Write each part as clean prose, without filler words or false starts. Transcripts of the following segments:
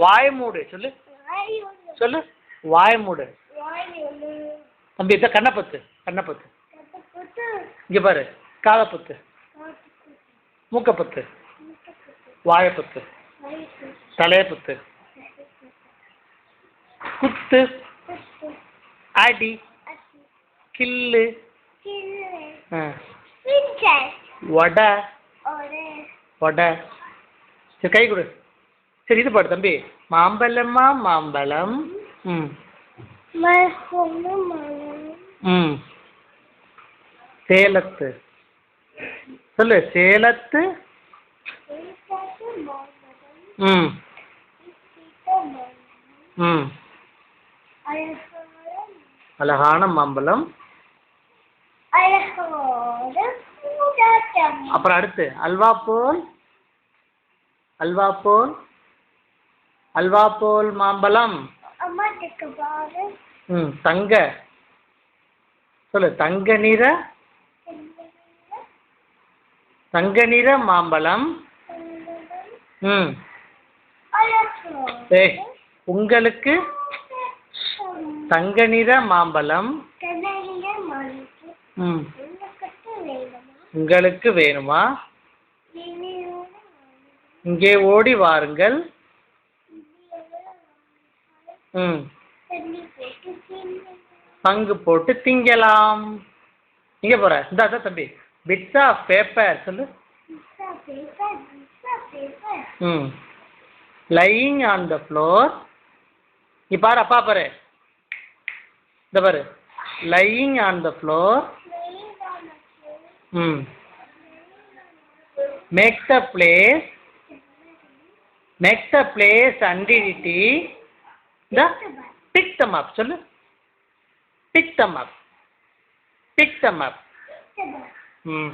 வாய் மூடு சொல்லு. சொல்லு. வாய் மூடு. தம்பி இதை கண்ணை பத்து. கண்ணை பத்து. இங்கே பாரு. காதை பத்து. மூக்கை பத்து. வாயை பத்து. தலையை பத்து. குத்து. அடி. கில்லு. வடை. வடை. சரி கை கொடு. சரி இது பாடு தம்பி. மாம்பழமா மாம்பழம். ம் ம் சேலத்து. சொல்லு. சேலத்து. ம் ம் அழகான மாம்பழம். அப்புறம் அடுத்து அல்வா போல். அல்வா போல். அல்வா போல் மாம்பழம். ம் தங்க. சொல்லு. தங்க நிற. தங்க நிற மாம்பழம். ம் ஏய் உங்களுக்கு தங்க நிற மாம்பழம். ம் உங்களுக்கு வேணுமா? இங்கே ஓடி வாருங்கள். ம் பங்கு போட்டு திங்கலாம். இங்கே போகிற இந்தா தான் தம்பி. Bits of paper. சொல்லு. ம் லையிங் ஆன் த ஃப்ளோர். நீ பாரு அப்பா பாரு. இந்த பாரு. Lying on the floor. Hmm make the place. Make the place untidy. இந்த பிக் தம் அப். சொல்லு. Big thumb up. Big thumb up. ம்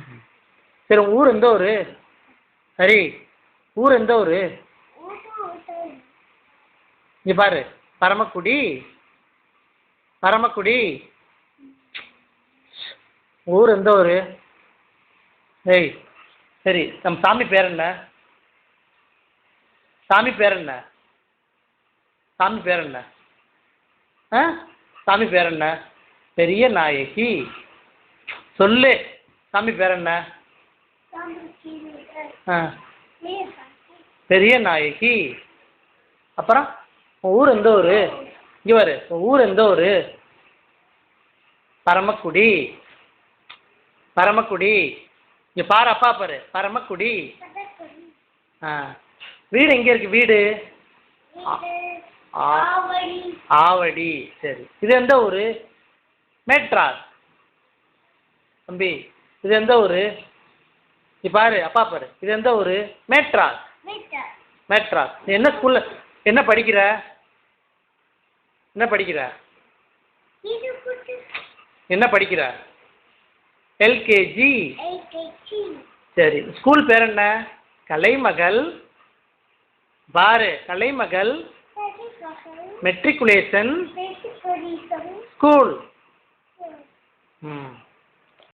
சரி உங்கள் ஊர் எந்த ஊர்? சரி ஊர் எந்த ஊர்? இங்கே பாரு. பரமக்குடி. பரமக்குடி. ஊர் எந்த ஊர்? ஏய் சரி நம்ம சாமி பேர் என்ன? சாமி பேர் என்ன? சாமி பேர் என்ன? ஆ சாமி பேர் என்ன? பெரிய நாயகி. சொல்லு. சாமி பேர் என்ன? ஆ பெரிய நாயகி. அப்புறம் உன் ஊர் எந்த ஊர்? இங்கே பாரு. உன் ஊர் எந்த ஊர்? பரமக்குடி. பரமக்குடி. இங்கே பாரு அப்பா பாரு. பரமக்குடி. ஆ வீடு எங்கே இருக்குது? வீடு ஆவடி. சரி இது எந்த ஊர்? மெட்ராஸ். தம்பி இது எந்த ஊர்? நீ பாரு அப்பா பாரு. இது எந்த ஊர்? மெட்ராஸ். மெட்ராஸ். நீ என்ன ஸ்கூலில் என்ன படிக்கிற? என்ன படிக்கிற? என்ன படிக்கிற? எல்கேஜி. சரி ஸ்கூல் பேர் என்ன? கலைமகள். பாரு கலைமகள் மெட்ரிகுலேஷன் ஸ்கூல். ம்